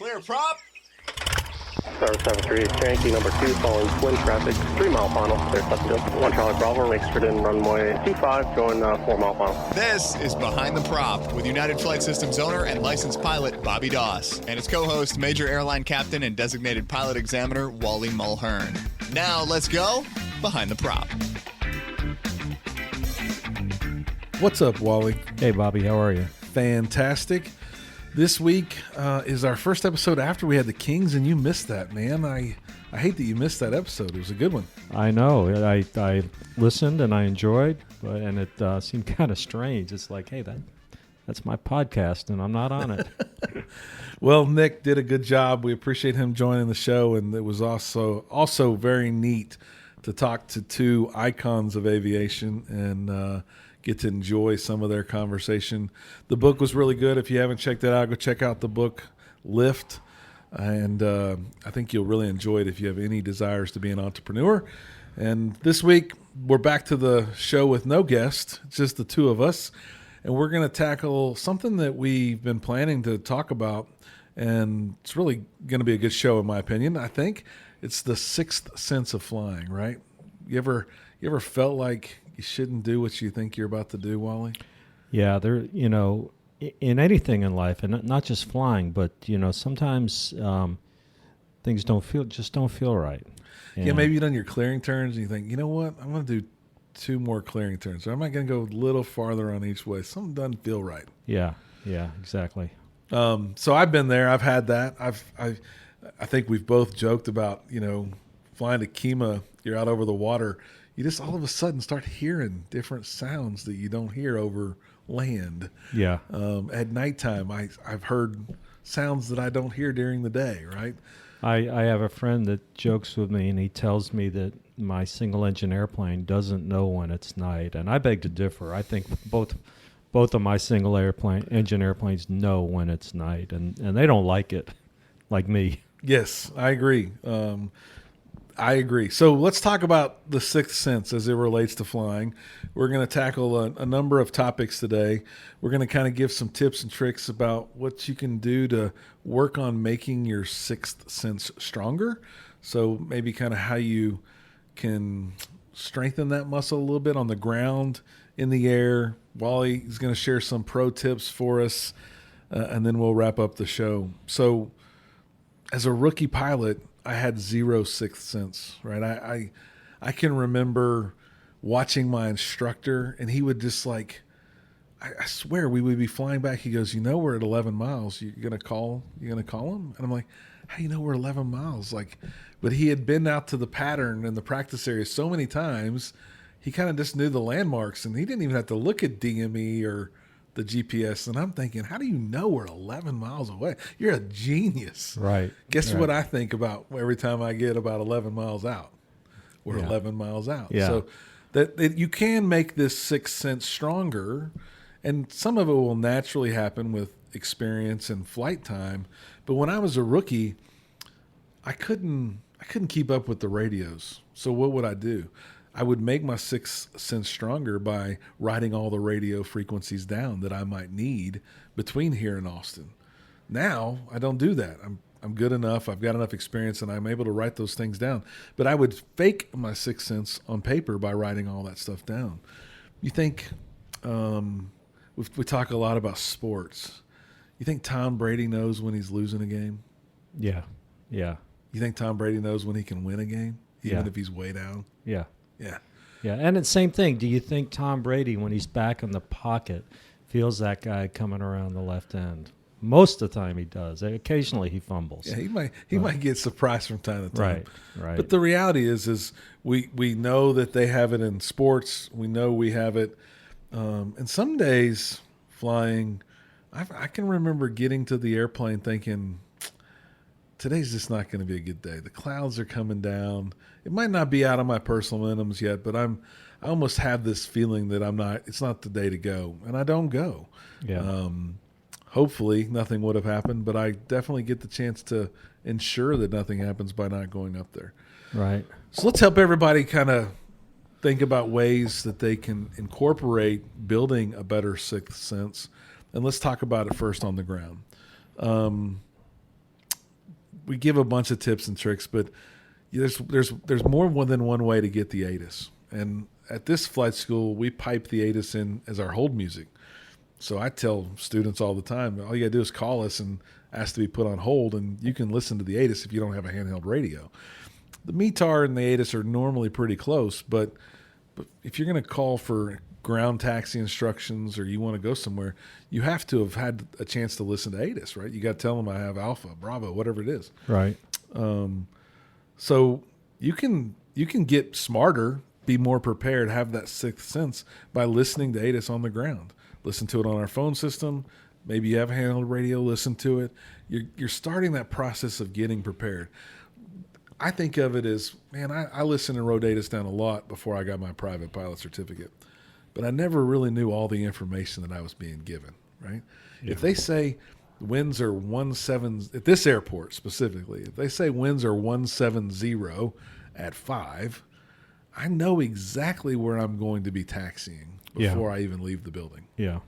Clear prop. Star 73, Yankee number 2, following twin traffic, 3 mile final, clear Sutton. 1 Charlie Bravo, exit in runway 25, going 4 mile final. This is Behind the Prop with United Flight Systems owner and licensed pilot Bobby Doss and his co-host, Major Airline Captain and designated pilot examiner Wally Mulhern. Now let's go Behind the Prop. What's up, Wally? Hey, Bobby, how are you? Fantastic. This week is our first episode after we had the Kings, and you missed that, man. I hate that you missed that episode. It was a good one. I know. I listened and I enjoyed, and it seemed kind of strange. It's like, hey, that's my podcast, and I'm not on it. Well, Nick did a good job. We appreciate him joining the show, and it was also very neat to talk to two icons of aviation and get to enjoy some of their conversation. The book was really good. If you haven't checked it out, go check out the book, Lift. And I think you'll really enjoy it if you have any desires to be an entrepreneur. And this week, we're back to the show with no guest, just the two of us. And we're going to tackle something that we've been planning to talk about. And it's really going to be a good show, in my opinion. I think it's the sixth sense of flying, right? You ever felt like you shouldn't do what you think you're about to do, Wally? Yeah, in anything in life, and not just flying, but sometimes things don't feel right. And Yeah, maybe you've done your clearing turns and you think, you know what, I'm going to do 2 more clearing turns. Or I might going to go a little farther on each way. Something doesn't feel right. Yeah, exactly. So I've been there. I've had that. I think we've both joked about, flying to Kima, you're out over the water. You just all of a sudden start hearing different sounds that you don't hear over land. Yeah. At nighttime, I've heard sounds that I don't hear during the day, right? I have a friend that jokes with me, and he tells me that my single-engine airplane doesn't know when it's night, and I beg to differ. I think both of my single-engine airplanes know when it's night, and they don't like it, like me. Yes, I agree. I agree. So let's talk about the sixth sense as it relates to flying. We're going to tackle a number of topics today. We're going to kind of give some tips and tricks about what you can do to work on making your sixth sense stronger. So maybe kind of how you can strengthen that muscle a little bit on the ground, in the air. Wally is going to share some pro tips for us, and then we'll wrap up the show. So as a rookie pilot, I had zero sixth sense, right? I can remember watching my instructor, and he would just I swear we would be flying back. He goes, we're at 11 miles. You're going to call him? And I'm like, how do you know we're 11 miles? But he had been out to the pattern in the practice area so many times, he kind of just knew the landmarks, and he didn't even have to look at DME or the GPS. And I'm thinking, how do you know we're 11 miles away? You're a genius. Right. Guess right. what I think about every time I get about 11 miles out? We're 11 miles out. Yeah. So that you can make this sixth sense stronger, and some of it will naturally happen with experience and flight time. But when I was a rookie, I couldn't keep up with the radios. So what would I do? I would make my sixth sense stronger by writing all the radio frequencies down that I might need between here and Austin. Now I don't do that. I'm good enough. I've got enough experience, and I'm able to write those things down. But I would fake my sixth sense on paper by writing all that stuff down. You think we talk a lot about sports. You think Tom Brady knows when he's losing a game? Yeah. You think Tom Brady knows when he can win a game, even if he's way down? Yeah. Yeah. And it's the same thing. Do you think Tom Brady, when he's back in the pocket, feels that guy coming around the left end? Most of the time he does. Occasionally he fumbles. Yeah, he might get surprised from time to time. Right. But the reality is we know that they have it in sports. We know we have it. And some days flying, I can remember getting to the airplane thinking, today's just not going to be a good day. The clouds are coming down. It might not be out of my personal minimums yet, but I almost have this feeling that it's not the day to go, and I don't go. Yeah. Hopefully nothing would have happened, but I definitely get the chance to ensure that nothing happens by not going up there. Right. So let's help everybody kind of think about ways that they can incorporate building a better sixth sense. And let's talk about it first on the ground. we give a bunch of tips and tricks, but there's more than one way to get the ATIS. And at this flight school, we pipe the ATIS in as our hold music. So I tell students all the time, all you got to do is call us and ask to be put on hold, and you can listen to the ATIS if you don't have a handheld radio. The METAR and the ATIS are normally pretty close, but if you're going to call for ground taxi instructions or you want to go somewhere, you have to have had a chance to listen to ATIS, right? You got to tell them I have Alpha, Bravo, whatever it is. Right. So you can get smarter, be more prepared, have that sixth sense by listening to ATIS on the ground. Listen to it on our phone system. Maybe you have a handheld radio, listen to it. You're starting that process of getting prepared. I think of it as, man, I listened and wrote ATIS down a lot before I got my private pilot certificate, but I never really knew all the information that I was being given, right? Yeah. If they say winds are 17, at this airport specifically, if they say winds are 170 at 5, I know exactly where I'm going to be taxiing before I even leave the building. Yeah.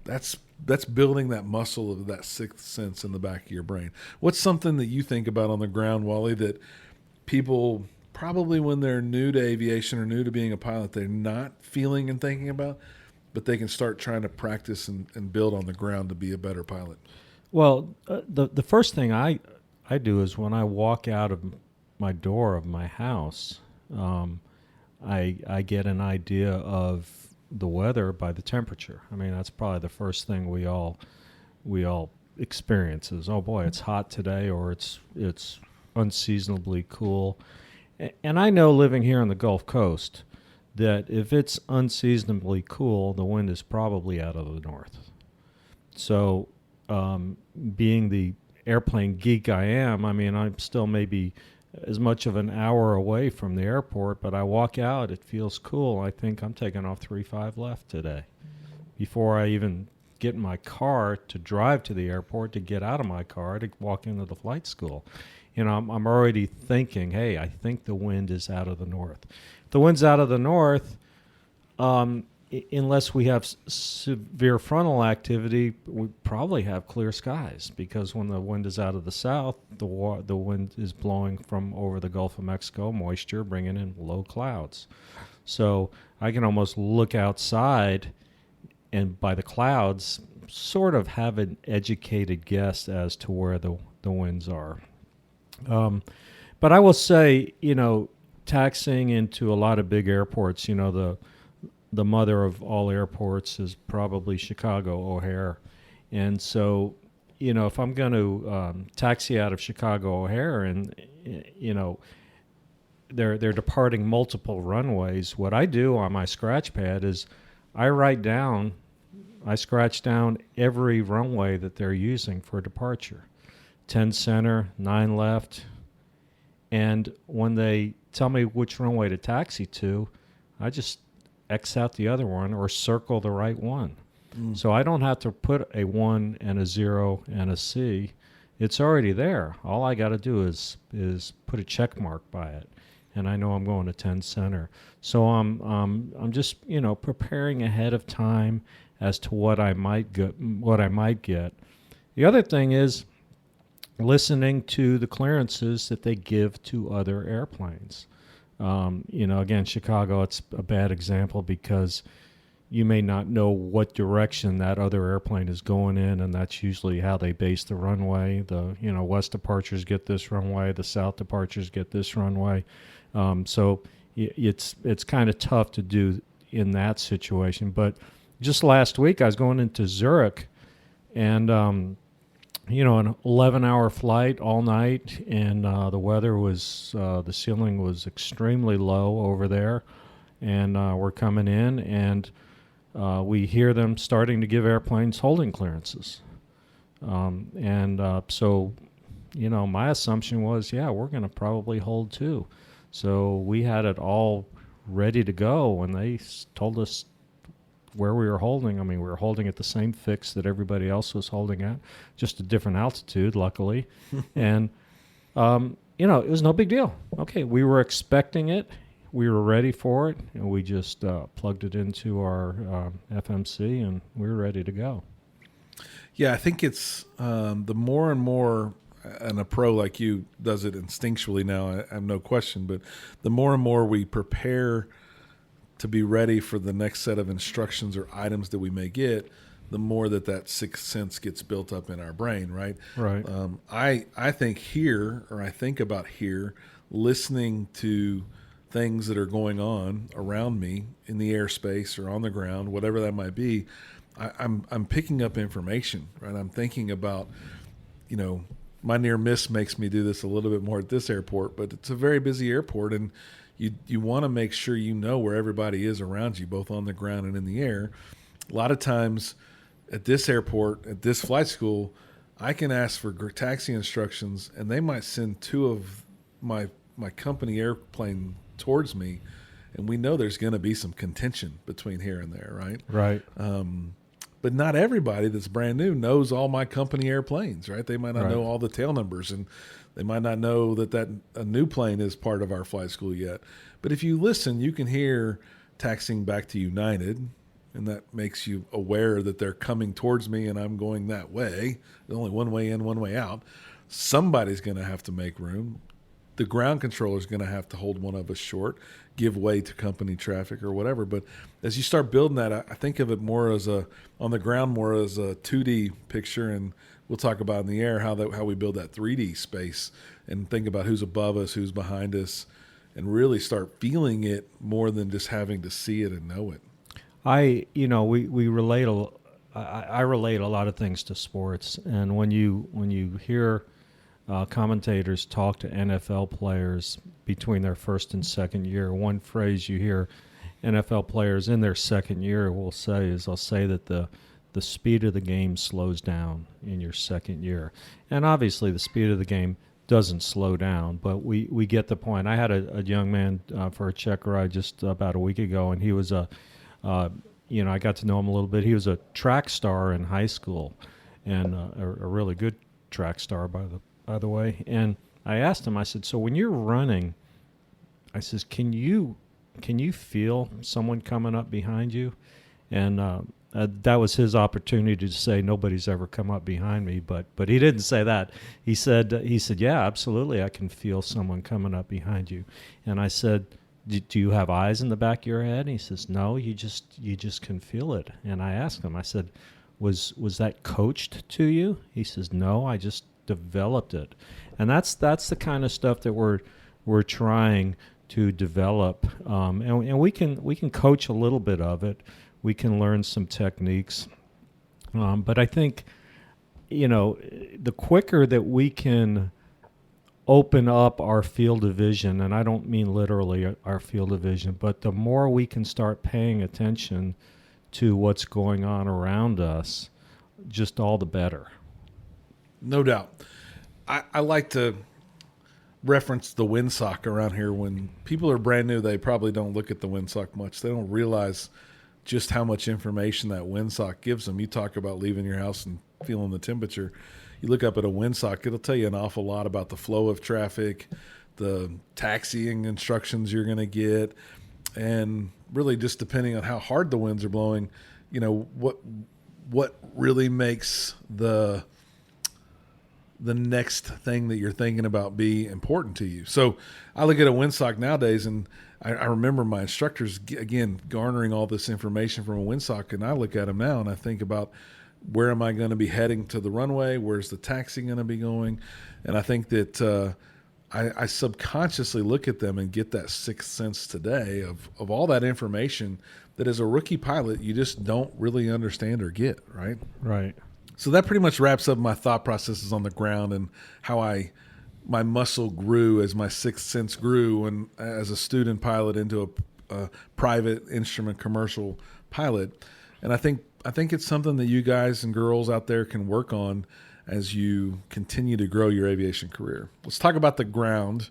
That's building that muscle of that sixth sense in the back of your brain. What's something that you think about on the ground, Wally, that people probably when they're new to aviation or new to being a pilot, they're not feeling and thinking about, but they can start trying to practice and build on the ground to be a better pilot? Well, the first thing I do is when I walk out of my door of my house, I get an idea of the weather by the temperature. I mean, that's probably the first thing we all experience is, oh boy, it's hot today, or it's unseasonably cool. And I know, living here on the Gulf Coast, that if it's unseasonably cool, the wind is probably out of the north. So being the airplane geek I am, I mean, I'm still maybe as much of an hour away from the airport, but I walk out, it feels cool. I think I'm taking off 35 left today. Before I even get in my car to drive to the airport, to get out of my car, to walk into the flight school. You know, I'm already thinking, hey, I think the wind is out of the north. If the wind's out of the north, unless we have severe frontal activity, we probably have clear skies, because when the wind is out of the south, the wind is blowing from over the Gulf of Mexico, moisture, bringing in low clouds. So I can almost look outside and by the clouds sort of have an educated guess as to where the winds are. But I will say, you know, taxiing into a lot of big airports, you know, the mother of all airports is probably Chicago O'Hare. And so, you know, if I'm going to taxi out of Chicago O'Hare and, you know, they're departing multiple runways, what I do on my scratch pad is I scratch down every runway that they're using for departure. 10 center, 9 left. And when they tell me which runway to taxi to, I just X out the other one or circle the right one. So I don't have to put a 1 and a 0 and a C. It's already there. All I got to do is put a check mark by it, and I know I'm going to 10 center. So I'm just, you know, preparing ahead of time as to what I might get. The other thing is listening to the clearances that they give to other airplanes. You know, again, Chicago, it's a bad example because you may not know what direction that other airplane is going in, and that's usually how they base the runway. The, you know, west departures get this runway, the south departures get this runway. So it's kind of tough to do in that situation. But just last week, I was going into Zurich, and you know, an 11-hour flight all night, and the weather was, the ceiling was extremely low over there, and we're coming in, and we hear them starting to give airplanes holding clearances. So, you know, my assumption was, yeah, we're going to probably hold too. So we had it all ready to go when they told us where we were holding. I mean, we were holding at the same fix that everybody else was holding at, just a different altitude, luckily. And, you know, it was no big deal. Okay, we were expecting it. We were ready for it. And we just plugged it into our FMC, and we were ready to go. Yeah, I think it's the more and more and a pro like you does it instinctually now, I have no question, but the more and more we prepare to be ready for the next set of instructions or items that we may get, the more that sixth sense gets built up in our brain, right? Right. I think about here, listening to things that are going on around me in the airspace or on the ground, whatever that might be. I'm picking up information, right? I'm thinking about, my near miss makes me do this a little bit more at this airport, but it's a very busy airport, and you want to make sure you know where everybody is around you, both on the ground and in the air. A lot of times at this airport, at this flight school, I can ask for taxi instructions, and they might send two of my company airplane towards me, and we know there's going to be some contention between here and there, right? Right. But not everybody that's brand new knows all my company airplanes, right? They might not know all the tail numbers, and they might not know that a new plane is part of our flight school yet. But if you listen, you can hear taxiing back to United, and that makes you aware that they're coming towards me and I'm going that way. There's only one way in, one way out. Somebody's going to have to make room. The ground controller is going to have to hold one of us short, give way to company traffic or whatever. But as you start building that, I think of it more as on the ground more as a 2D picture, and we'll talk about in the air how we build that 3D space and think about who's above us, who's behind us, and really start feeling it more than just having to see it and know it. I relate I relate a lot of things to sports, and when you hear commentators talk to NFL players between their first and second year, one phrase you hear NFL players in their second year will say is they'll say that the speed of the game slows down in your second year. And obviously the speed of the game doesn't slow down, but we get the point. I had a young man for a check ride just about a week ago, and he was I got to know him a little bit. He was a track star in high school, and a really good track star by the way. And I asked him, I said, so when you're running, I says, can you feel someone coming up behind you? And that was his opportunity to say nobody's ever come up behind me, but he didn't say that. He said, yeah, absolutely, I can feel someone coming up behind you. And I said, do you have eyes in the back of your head? And he says, no, you just can feel it. And I asked him, I said, was that coached to you? He says, no, I just developed it. And that's the kind of stuff that we're trying to develop, and we can coach a little bit of it. We can learn some techniques, but I think the quicker that we can open up our field of vision, and I don't mean literally our field of vision, but the more we can start paying attention to what's going on around us, just all the better. No doubt. I like to reference the windsock around here. When people are brand new, they probably don't look at the windsock much. They don't realize just how much information that windsock gives them. You talk about leaving your house and feeling the temperature. You look up at a windsock, it'll tell you an awful lot about the flow of traffic, the taxiing instructions you're going to get, and really just depending on how hard the winds are blowing, what really makes the next thing that you're thinking about be important to you. So I look at a windsock nowadays, and I remember my instructors, again, garnering all this information from a windsock, and I look at them now and I think about, where am I going to be heading to the runway? Where's the taxi going to be going? And I think that I subconsciously look at them and get that sixth sense today of all that information that as a rookie pilot, you just don't really understand or get, right? Right. So that pretty much wraps up my thought processes on the ground and how my muscle grew as my sixth sense grew, and as a student pilot into a private instrument commercial pilot. And I think it's something that you guys and girls out there can work on as you continue to grow your aviation career. Let's talk about the ground,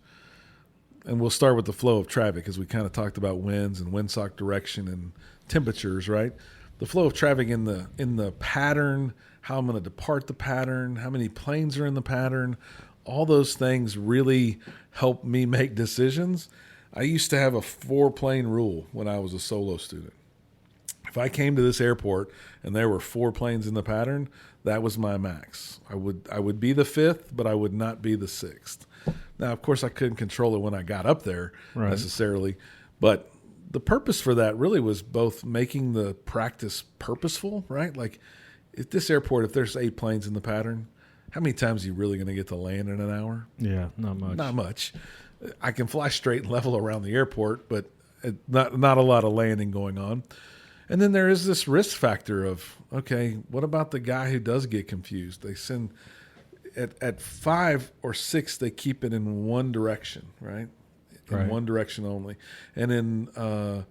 and we'll start with the flow of traffic, as we kind of talked about winds and windsock direction and temperatures, right? The flow of traffic in the pattern, how I'm going to depart the pattern, how many planes are in the pattern, all those things really help me make decisions. I used to have a 4-plane rule when I was a solo student. If I came to this airport and there were 4 planes in the pattern, That was my max. I would be the fifth, but I would not be the sixth. Now, of course, I couldn't control it when I got up there necessarily, but the purpose for that really was both making the practice purposeful, right? Like at this airport, if there's 8 planes in the pattern, how many times are you really going to get to land in an hour? Yeah, not much. Not much. I can fly straight and level around the airport, but not a lot of landing going on. And then there is this risk factor of, okay, what about the guy who does get confused? They send at 5 or 6, they keep it in one direction, right? In one direction only. And then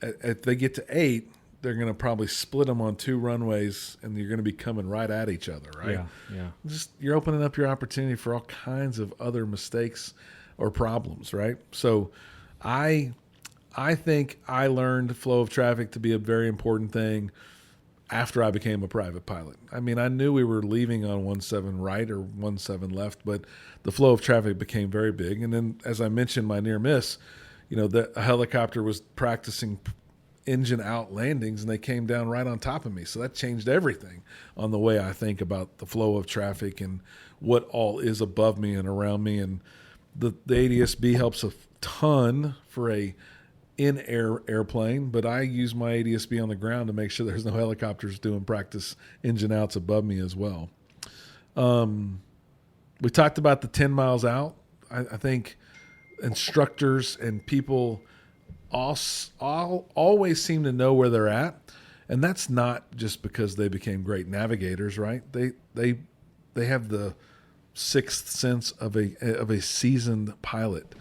if they get to 8, they're going to probably split them on 2 runways, and you're going to be coming right at each other, right? Yeah. Just you're opening up your opportunity for all kinds of other mistakes or problems, right? So I think I learned flow of traffic to be a very important thing after I became a private pilot. I mean, I knew we were leaving on 17 right or 17 left, but the flow of traffic became very big. And then, as I mentioned, my near miss, a helicopter was practicing engine out landings, and they came down right on top of me. So that changed everything on the way I think about the flow of traffic and what all is above me and around me. And the ADS-B helps a ton for a in-air airplane, but I use my ADS-B on the ground to make sure there's no helicopters doing practice engine outs above me as well. We talked about the 10 miles out. I think instructors and people always seem to know where they're at, and that's not just because they became great navigators, right? They have the sixth sense of a seasoned pilot.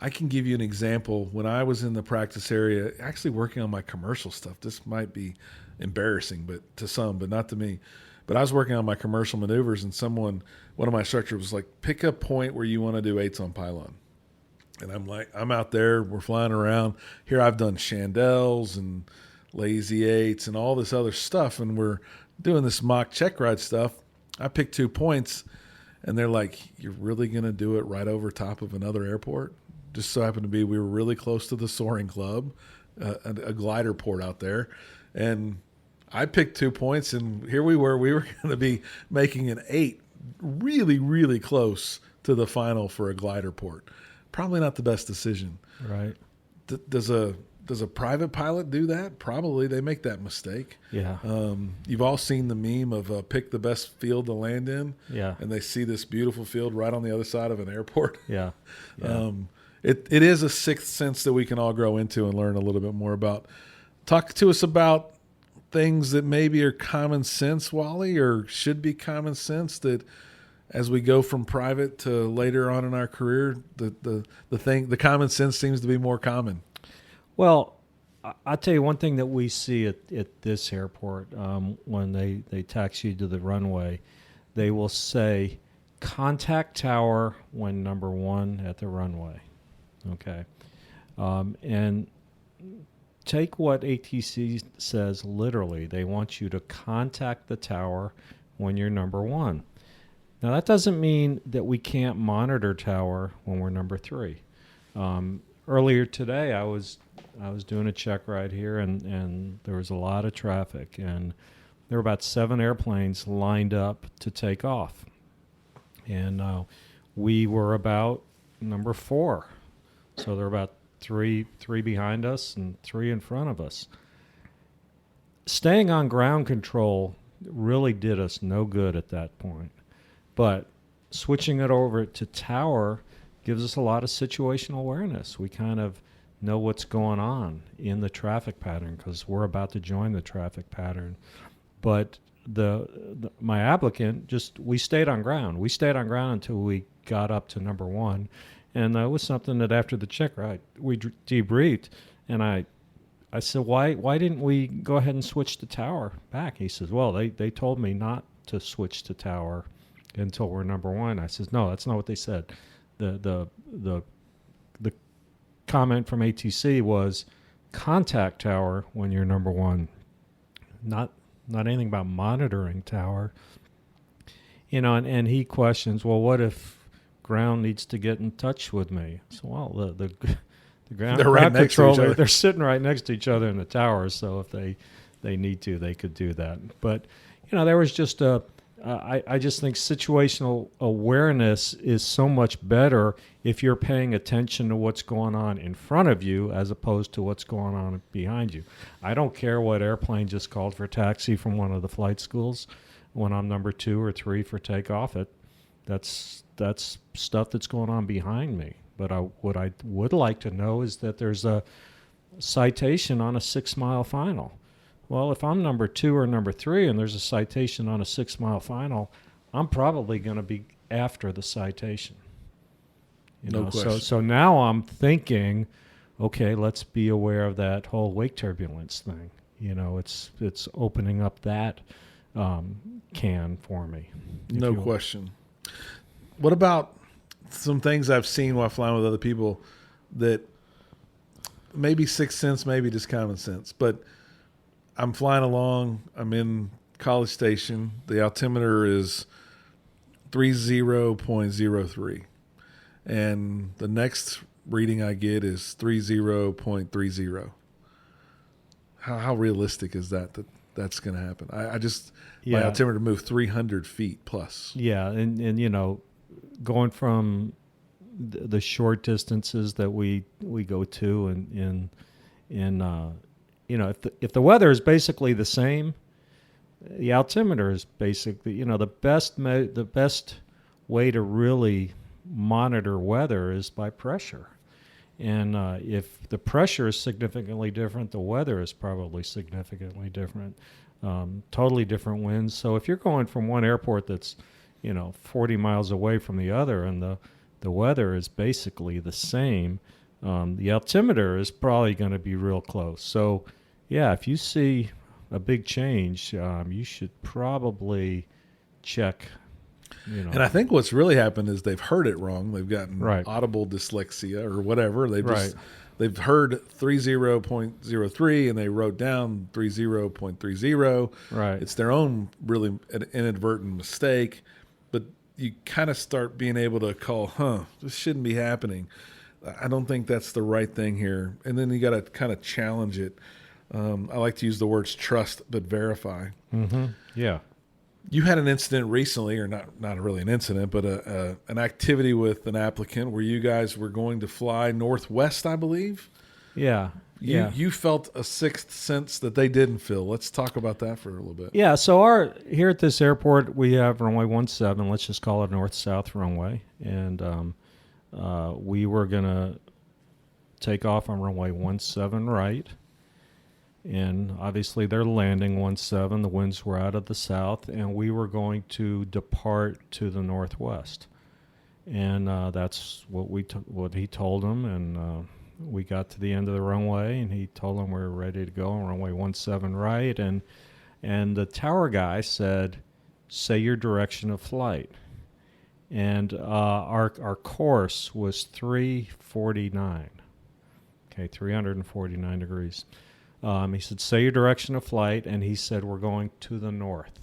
I can give you an example. When I was in the practice area, actually working on my commercial stuff, this might be embarrassing, but to some, but not to me. But I was working on my commercial maneuvers, and one of my instructors was like, pick a point where you want to do 8s on pylon. And I'm like, I'm out there, we're flying around. Here I've done chandelles and lazy 8s and all this other stuff, and we're doing this mock check ride stuff. I picked 2 points, and they're like, you're really going to do it right over top of another airport? Just so happened to be we were really close to the Soaring Club, a glider port out there. And I picked 2 points, and here we were. We were going to be making an 8 really, really close to the final for a glider port. Probably not the best decision. Right. Does a private pilot do that? Probably. They make that mistake. Yeah. You've all seen the meme of pick the best field to land in. Yeah. And they see this beautiful field right on the other side of an airport. Yeah. It is a sixth sense that we can all grow into and learn a little bit more about. Talk to us about things that maybe are common sense, Wally, or should be common sense that as we go from private to later on in our career, the common sense seems to be more common. Well, I'll tell you one thing that we see at this airport when they taxi you to the runway, they will say contact tower when number 1 at the runway. Okay. And take what ATC says literally. They want you to contact the tower when you're number 1. Now, that doesn't mean that we can't monitor tower when we're number 3. Earlier today, I was doing a check ride here, and there was a lot of traffic, and there were about 7 airplanes lined up to take off. And we were about number 4. So there were about three behind us and 3 in front of us. Staying on ground control really did us no good at that point. But switching it over to tower gives us a lot of situational awareness. We kind of know what's going on in the traffic pattern because we're about to join the traffic pattern. But my applicant, we stayed on ground. We stayed on ground until we got up to number 1. And that was something that after the check ride, we debriefed. And I said, why didn't we go ahead and switch to tower back? He says, well, they told me not to switch to tower until we're number 1. I says, no, that's not what they said. The comment from ATC was contact tower when you're number 1, not anything about monitoring tower. And he questions, well, what if ground needs to get in touch with me? So, well, the ground they're right next to each other. They're sitting right next to each other in the tower. So if they they need to, they could do that. But, there was just I just think situational awareness is so much better if you're paying attention to what's going on in front of you as opposed to what's going on behind you. I don't care what airplane just called for taxi from one of the flight schools when I'm number 2 or 3 for takeoff. That's stuff that's going on behind me. But what I would like to know is that there's a citation on a 6-mile final. Well, if I'm number 2 or number 3 and there's a citation on a 6-mile final, I'm probably going to be after the citation. No question. So now I'm thinking, okay, let's be aware of that whole wake turbulence thing. It's opening up that can for me. No question. What about some things I've seen while flying with other people that maybe sixth sense, maybe just common sense, but I'm flying along. I'm in College Station. The altimeter is 30.03. And the next reading I get is 30.30. How realistic is that's going to happen? My altimeter moved 300 feet plus. Yeah, and going from the short distances that we go to and if the weather is basically the same, the altimeter is basically, the best way to really monitor weather is by pressure. And if the pressure is significantly different, the weather is probably significantly different, totally different winds. So if you're going from one airport that's, 40 miles away from the other and the weather is basically the same, the altimeter is probably going to be real close. So, yeah, if you see a big change, you should probably check. And I think what's really happened is they've heard it wrong. They've gotten audible dyslexia or whatever. They've heard 30.03 and they wrote down 30.30. Right. It's their own really inadvertent mistake, but you kind of start being able to call, this shouldn't be happening. I don't think that's the right thing here. And then you got to kind of challenge it. I like to use the words trust but verify. Mm-hmm. Yeah. You had an incident recently, or not really an incident, but an activity with an applicant where you guys were going to fly northwest, I believe. Yeah. You felt a sixth sense that they didn't feel. Let's talk about that for a little bit. Yeah. So here at this airport, we have runway 17. Let's just call it north-south runway, and we were gonna take off on runway 17 right. And obviously they're landing 17. The winds were out of the south, and we were going to depart to the northwest. And that's what he told them. And we got to the end of the runway, and he told them we were ready to go on runway 17 right. And the tower guy said, "Say your direction of flight." And our course was 349. Okay, 349 degrees. He said, "Say your direction of flight," and he said, "We're going to the north."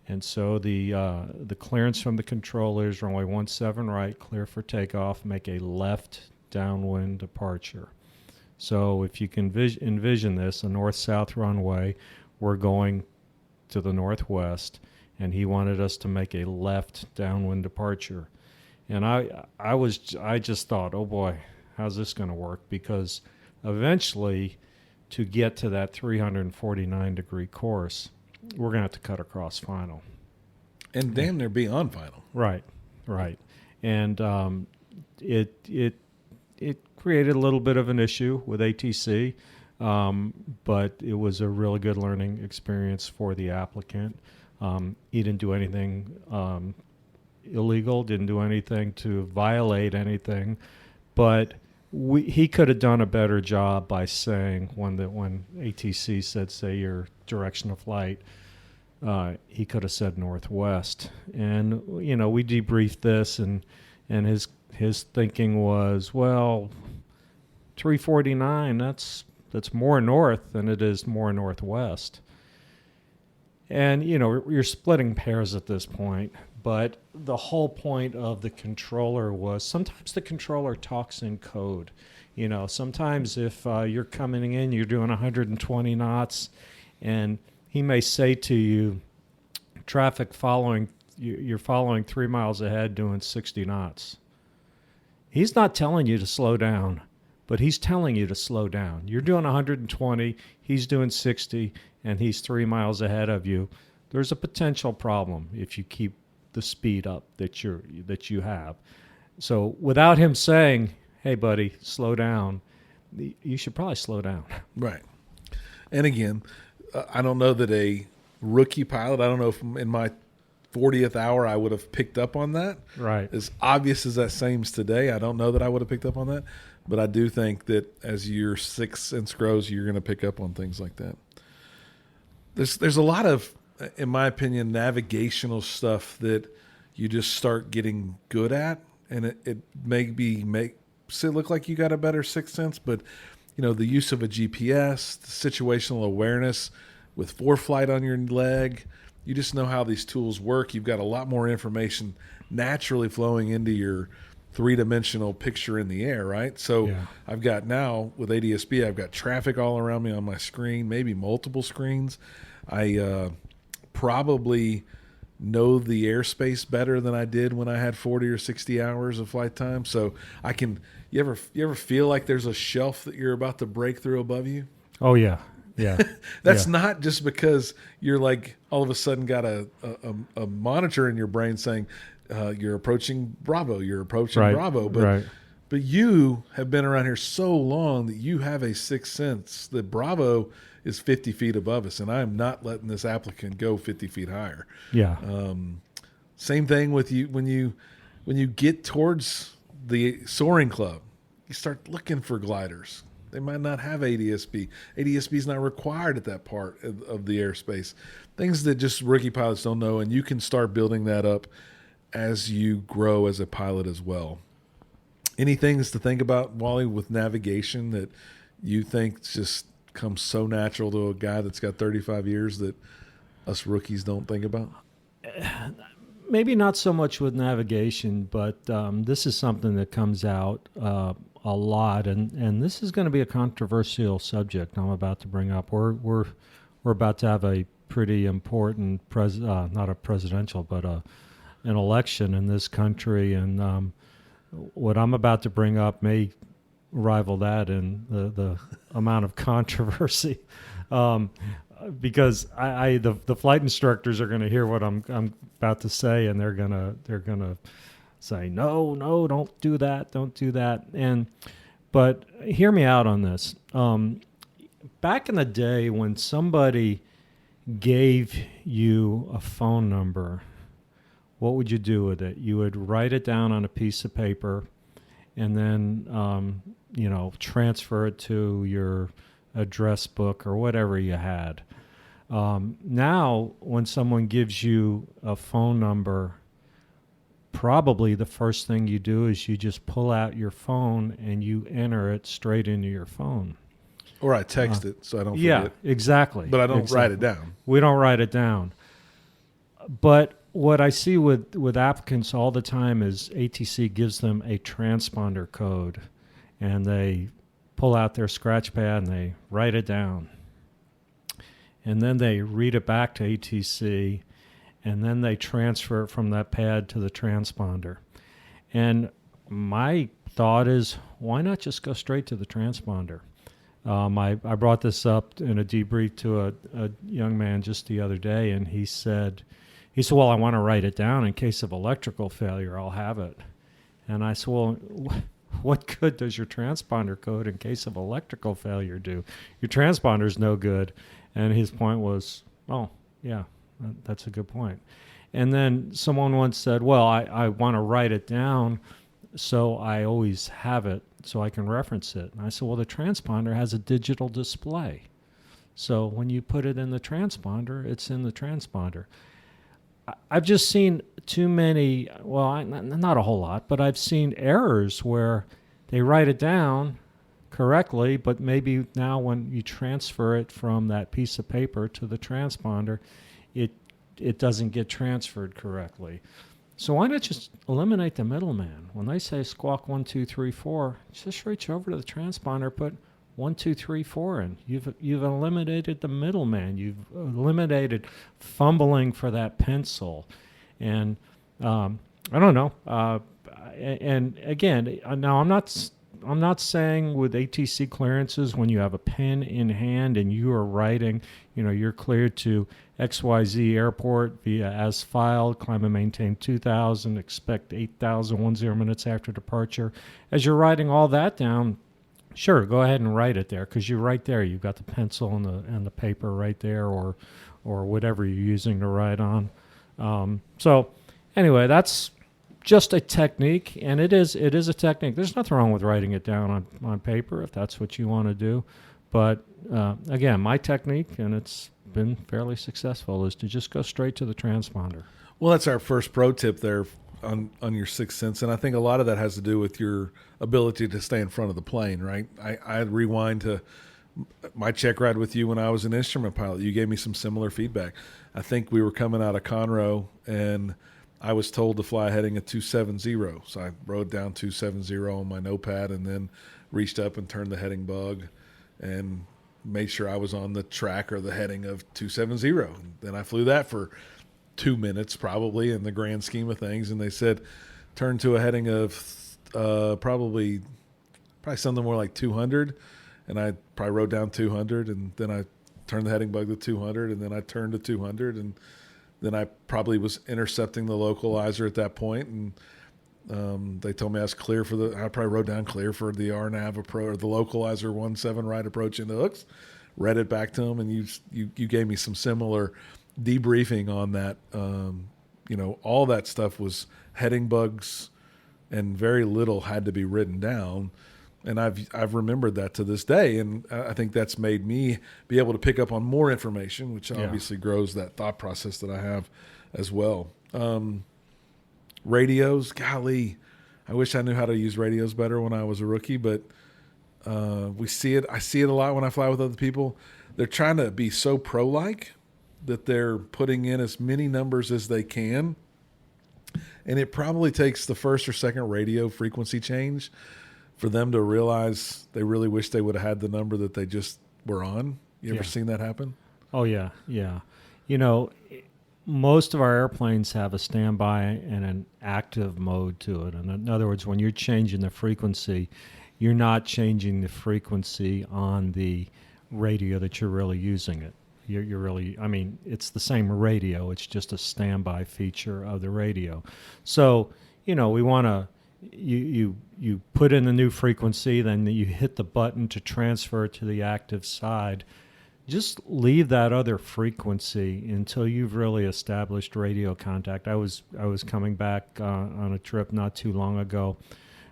And so the clearance from the controllers, runway 17 right, clear for takeoff, make a left downwind departure. So if you can envision this, a north-south runway, we're going to the northwest, and he wanted us to make a left downwind departure. And I just thought, oh boy, how's this going to work? Because eventually, to get to that 349-degree course, we're going to have to cut across final. And damn near be on final. Right. And it created a little bit of an issue with ATC, but it was a really good learning experience for the applicant. He didn't do anything illegal, didn't do anything to violate anything, but he could have done a better job by saying when ATC said, "Say your direction of flight," he could have said northwest. And we debriefed this, and his thinking was, well, 349, that's more north than it is more northwest. And you're splitting pairs at this point. But the whole point of the controller was sometimes the controller talks in code. You know, sometimes if you're coming in, you're doing 120 knots, and he may say to you, traffic following, you're following 3 miles ahead doing 60 knots. He's not telling you to slow down, but he's telling you to slow down. You're doing 120, he's doing 60, and he's 3 miles ahead of you. There's a potential problem if you keep the speed up that you have. So without him saying, "Hey, buddy, slow down," you should probably slow down. Right. And again, I don't know that a rookie pilot, I don't know if in my 40th hour I would have picked up on that. Right. As obvious as that seems today, I don't know that I would have picked up on that. But I do think that as your sixth sense grows, you're going to pick up on things like that. There's a lot of, in my opinion, navigational stuff that you just start getting good at, and it makes it look like you got a better sixth sense. But you know, the use of a GPS, the situational awareness with ForeFlight on your leg, you just know how these tools work. You've got a lot more information naturally flowing into your three-dimensional picture in the air, right? So Yeah. I've got now with ADS-B, I've got traffic all around me on my screen, maybe multiple screens. I probably know the airspace better than I did when I had 40 or 60 hours of flight time. So I can. You ever feel like there's a shelf that you're about to break through above you? Oh yeah, yeah. That's Yeah. not just because you're like all of a sudden got a monitor in your brain saying you're approaching Bravo, you're approaching Right, Bravo, but right. but you have been around here so long that you have a sixth sense that Bravo is 50 feet above us, and I am not letting this applicant go 50 feet higher. Yeah. Same thing with you when you get towards the soaring club, you start looking for gliders. They might not have ADS-B. ADS-B is not required at that part of the airspace. Things that just rookie pilots don't know, and you can start building that up as you grow as a pilot as well. Any things to think about, Wally, with navigation that you think just comes so natural to a guy that's got 35 years that us rookies don't think about? Maybe not so much with navigation, but this is something that comes out a lot, and this is going to be a controversial subject I'm about to bring up. We're about to have a pretty important not a presidential, but an election in this country, and what I'm about to bring up may rival that in the amount of controversy. Because the flight instructors are going to hear what I'm about to say, and they're gonna say no, don't do that. But hear me out on this. Back in the day, when somebody gave you a phone number, what would you do with it? You would write it down on a piece of paper, and then transfer it to your address book or whatever you had. Now, when someone gives you a phone number, probably the first thing you do is you just pull out your phone and you enter it straight into your phone. Or I text it so I don't forget. Yeah, exactly. But I don't write it down. We don't write it down. But what I see with applicants all the time is ATC gives them a transponder code, and they pull out their scratch pad and they write it down. And then they read it back to ATC, and then they transfer it from that pad to the transponder. And my thought is, why not just go straight to the transponder? I brought this up in a debrief to a young man just the other day, and he said, well, I want to write it down in case of electrical failure. I'll have it. And I said, well, what good does your transponder code in case of electrical failure do? Your transponder's no good. And his point was, oh, yeah, that's a good point. And then someone once said, well, I want to write it down so I always have it so I can reference it. And I said, well, the transponder has a digital display. So when you put it in the transponder, it's in the transponder. I've just seen too many, well, not a whole lot, but I've seen errors where they write it down correctly, but maybe now when you transfer it from that piece of paper to the transponder, it doesn't get transferred correctly. So why not just eliminate the middleman? When they say squawk 1, 2, 3, 4, just reach over to the transponder, put 1, 2, 3, 4 in. You've eliminated the middleman. You've eliminated fumbling for that pencil. And I don't know. And again, now I'm not saying with ATC clearances when you have a pen in hand and you are writing, you're cleared to XYZ airport via as filed, climb and maintain 2,000, expect 8,010 minutes after departure. As you're writing all that down, sure, go ahead and write it there because you're right there. You've got the pencil and the paper right there, or whatever you're using to write on. So anyway, that's just a technique, and it is a technique. There's nothing wrong with writing it down on paper if that's what you want to do. But again, my technique, and it's been fairly successful, is to just go straight to the transponder. Well, that's our first pro tip there on your sixth sense, and I think a lot of that has to do with your ability to stay in front of the plane, right? I rewind to my check ride with you when I was an instrument pilot. You gave me some similar feedback. I think we were coming out of Conroe, and I was told to fly heading at 270. So I wrote down 270 on my notepad and then reached up and turned the heading bug and made sure I was on the track or the heading of 270. And then I flew that for 2 minutes probably in the grand scheme of things. And they said, turn to a heading of probably something more like 200. And I probably wrote down 200, and then I turned the heading bug to 200, and then I turned to 200, and then I probably was intercepting the localizer at that point, and they told me I was clear for I probably wrote down clear for the RNAV approach, or the localizer 17 right approach into hooks, read it back to them, and you gave me some similar debriefing on that. All that stuff was heading bugs, and very little had to be written down. And I've remembered that to this day, and I think that's made me be able to pick up on more information, which obviously grows that thought process that I have as well. Radios, golly, I wish I knew how to use radios better when I was a rookie, but I see it a lot when I fly with other people. They're trying to be so pro-like that they're putting in as many numbers as they can, and it probably takes the first or second radio frequency change for them to realize they really wish they would have had the number that they just were on. You ever seen that happen? Oh, yeah. Most of our airplanes have a standby and an active mode to it. And in other words, when you're changing the frequency, you're not changing the frequency on the radio that you're really using it. You're really, it's the same radio. It's just a standby feature of the radio. So, we want to, you put in the new frequency, then you hit the button to transfer it to the active side. Just leave that other frequency until you've really established radio contact. I was coming back on a trip not too long ago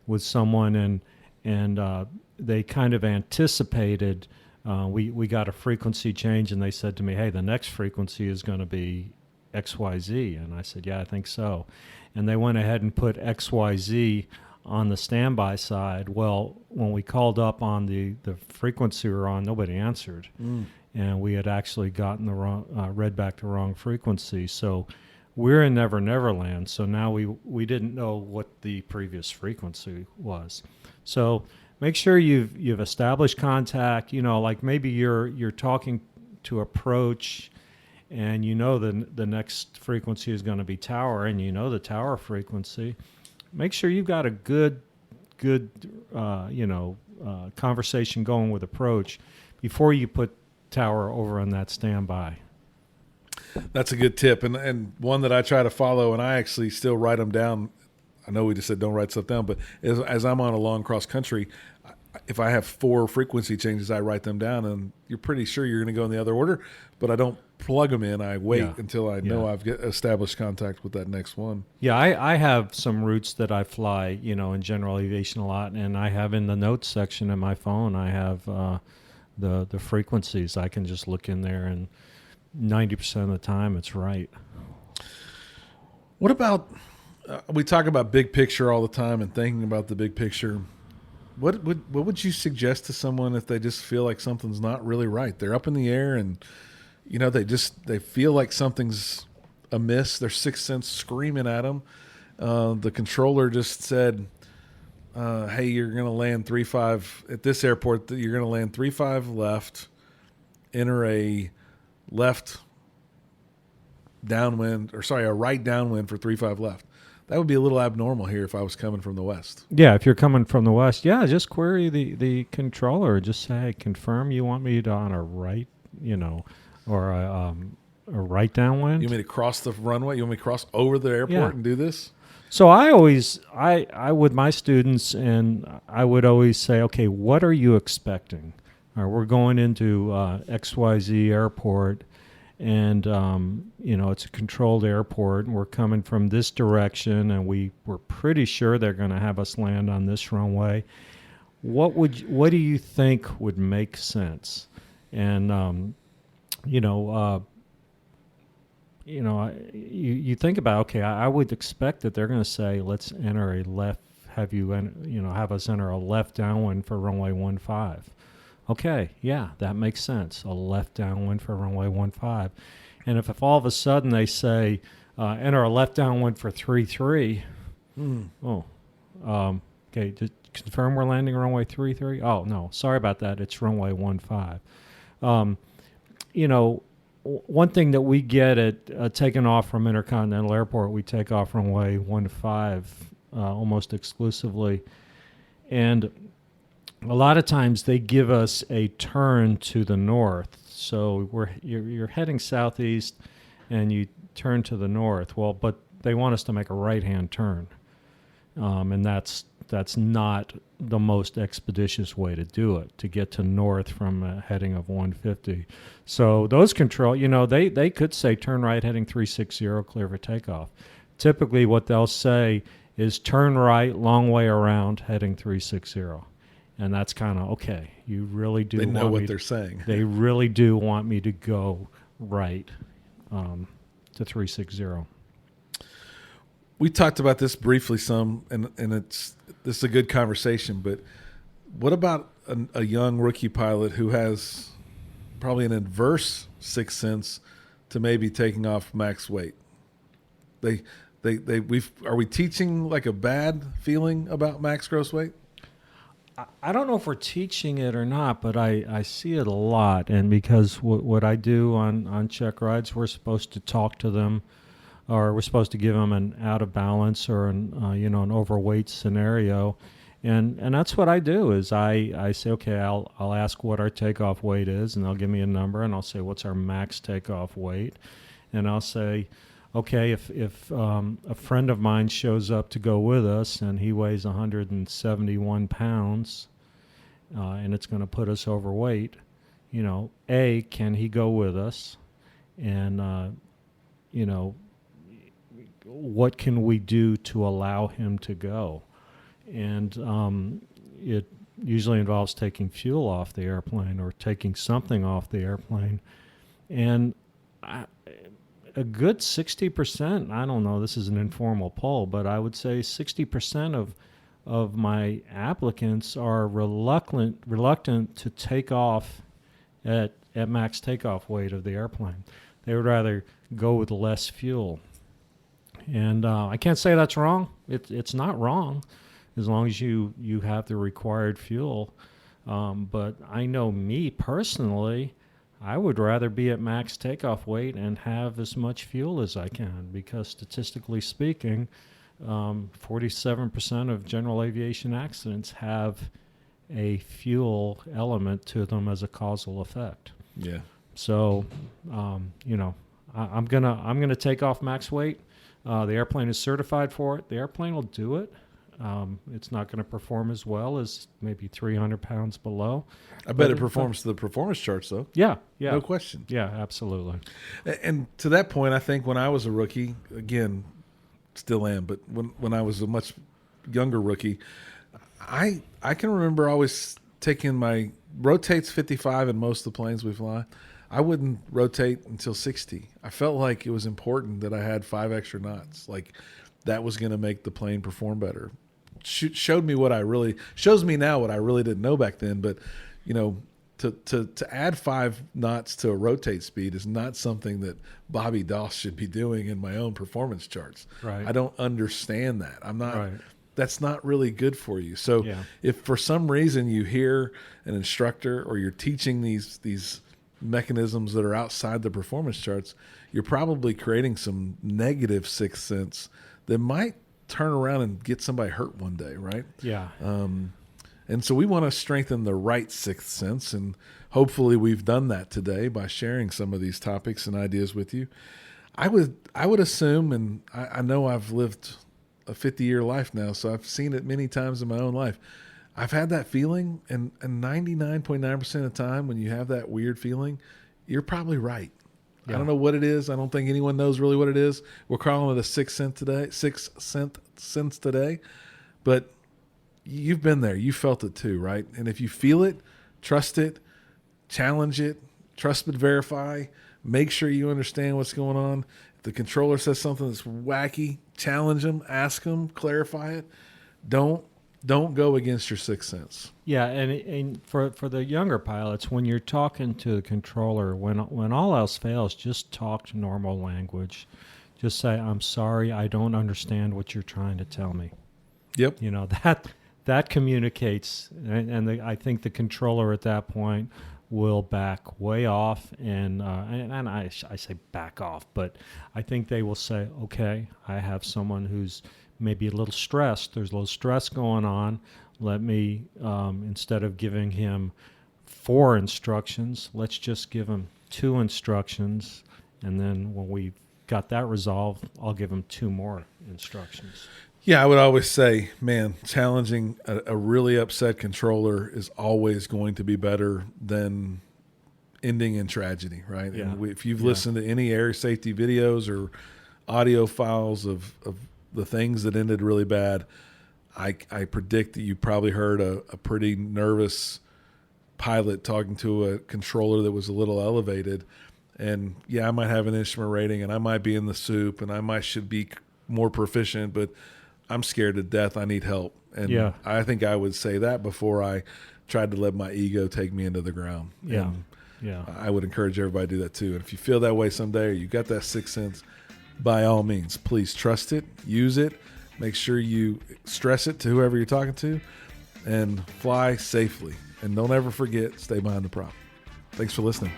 with someone, and they kind of anticipated. We got a frequency change, and they said to me, "Hey, the next frequency is going to be XYZ," and I said, "Yeah, I think so." And they went ahead and put XYZ on the standby side. Well, when we called up on the frequency we were on, nobody answered. And we had actually gotten the wrong, read back the wrong frequency. So we're in Never Never Land. So now we didn't know what the previous frequency was. So make sure you've established contact. Like maybe you're talking to approach, and the next frequency is going to be tower, and the tower frequency. Make sure you've got a good conversation going with approach before you put tower over on that standby. That's a good tip, and one that I try to follow, and I actually still write them down. I know we just said don't write stuff down, but as I'm on a long cross country, if I have 4 frequency changes, I write them down, and you're pretty sure you're going to go in the other order, but I don't plug them in. I wait until I know I've established contact with that next one. Yeah, I have some routes that I fly, in general aviation a lot, and I have in the notes section in my phone, I have the frequencies. I can just look in there, and 90% of the time it's right. What about, we talk about big picture all the time and thinking about the big picture. What would you suggest to someone if they just feel like something's not really right? They're up in the air, and they feel like something's amiss. Their sixth sense screaming at them, the controller just said, hey, you're going to land 3-5 at this airport. You're going to land 3-5 left, enter a left downwind, a right downwind for 3-5 left. That would be a little abnormal here if I was coming from the west. Yeah, if you're coming from the west, just query the controller. Just say, hey, confirm you want me to on a right, or a right downwind. You want me to cross the runway? You want me to cross over the airport and do this? So I with my students, and I would always say, okay, what are you expecting? All right, we're going into XYZ airport, and it's a controlled airport, and we're coming from this direction, and we're pretty sure they're going to have us land on this runway. What do you think would make sense? And you think about, okay, I would expect that they're going to say, let's enter a left, have us enter a left downwind for runway 15. Okay, yeah, that makes sense. A left downwind for runway 15. And if all of a sudden they say, enter a left downwind for 33, okay, just confirm we're landing runway 33? Oh, no, sorry about that. It's runway 15. One thing that we get at taking off from Intercontinental Airport, we take off runway 15 almost exclusively. And a lot of times they give us a turn to the north. So you're heading southeast and you turn to the north. Well, but they want us to make a right-hand turn. And that's not the most expeditious way to do it, to get to north from a heading of 150. So those control, they could say turn right heading 360, clear for takeoff. Typically what they'll say is turn right, long way around, heading 360. And that's kind of, okay, you really do They know want what me they're saying. They really do want me to go right to 360. We talked about this briefly some, and this is a good conversation, but what about a young rookie pilot who has probably an adverse sixth sense to maybe taking off max weight? Are we teaching like a bad feeling about max gross weight? I don't know if we're teaching it or not, but I see it a lot. And because what I do on check rides, we're supposed to talk to them, or we're supposed to give them an out of balance or an overweight scenario. And that's what I do is I say, okay, I'll ask what our takeoff weight is, and they'll give me a number, and I'll say, what's our max takeoff weight? And I'll say, okay, if a friend of mine shows up to go with us and he weighs 171 pounds and it's going to put us overweight, A, can he go with us? And, what can we do to allow him to go? And it usually involves taking fuel off the airplane or taking something off the airplane. And a good 60%, I don't know, this is an informal poll, but I would say 60% of my applicants are reluctant to take off at max takeoff weight of the airplane. They would rather go with less fuel. And I can't say that's wrong. It's not wrong as long as you have the required fuel. But I know me personally, I would rather be at max takeoff weight and have as much fuel as I can, because statistically speaking, 47% of general aviation accidents have a fuel element to them as a causal effect. Yeah. So, I'm gonna take off max weight. The airplane is certified for it. The airplane will do it. It's not going to perform as well as maybe 300 pounds below. I bet it performs to the performance charts, though. Yeah. No question. Yeah, absolutely. And to that point, I think when I was a rookie, again, still am, but when I was a much younger rookie, I can remember always taking my rotates 55 in most of the planes we fly. I wouldn't rotate until 60. I felt like it was important that I had 5 extra knots. Like that was going to make the plane perform better. Shows me now what I really didn't know back then. But, To add 5 knots to a rotate speed is not something that Bobby Doss should be doing in my own performance charts. Right. I don't understand that. I'm not. Right. That's not really good for you. So Yeah. if for some reason you hear an instructor or you're teaching these mechanisms that are outside the performance charts, you're probably creating some negative sixth sense that might turn around and get somebody hurt one day, right? Yeah. And so we want to strengthen the right sixth sense, and hopefully we've done that today by sharing some of these topics and ideas with you. I would assume, and I know I've lived a 50-year life now, so I've seen it many times in my own life. I've had that feeling, and 99.9% of the time when you have that weird feeling, you're probably right. Yeah. I don't know what it is. I don't think anyone knows really what it is. We're calling it a sixth sense today, but you've been there. You felt it too, right? And if you feel it, trust it, challenge it, trust but verify. Make sure you understand what's going on. If the controller says something that's wacky, challenge them, ask them, clarify it. Don't go against your sixth sense. Yeah, and for the younger pilots, when you're talking to the controller, when all else fails, just talk normal language. Just say, "I'm sorry, I don't understand what you're trying to tell me." Yep. You know, that communicates, and I think the controller at that point will back way off, and I say back off, but I think they will say, "Okay, I have someone who's maybe a little stressed. There's a little stress going on. Let me, instead of giving him 4 instructions, let's just give him 2 instructions, and then when we've got that resolved, I'll give him 2 more instructions." Yeah, I would always say, man, challenging a really upset controller is always going to be better than ending in tragedy, right? Yeah. And if you've listened to any air safety videos or audio files of the things that ended really bad, I predict that you probably heard a pretty nervous pilot talking to a controller that was a little elevated. And yeah, I might have an instrument rating and I might be in the soup and should be more proficient, but I'm scared to death. I need help. And Yeah. I think I would say that before I tried to let my ego take me into the ground. Yeah. And Yeah. I would encourage everybody to do that too. And if you feel that way someday or you got that sixth sense, by all means, please trust it, use it, make sure you stress it to whoever you're talking to, and fly safely. And don't ever forget, stay behind the prop. Thanks for listening.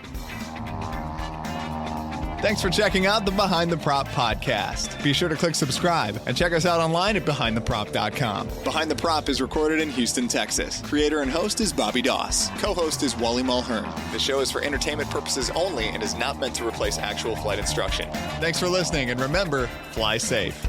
Thanks for checking out the Behind the Prop podcast. Be sure to click subscribe and check us out online at BehindTheProp.com. Behind the Prop is recorded in Houston, Texas. Creator and host is Bobby Doss. Co-host is Wally Mulhern. The show is for entertainment purposes only and is not meant to replace actual flight instruction. Thanks for listening, and remember, fly safe.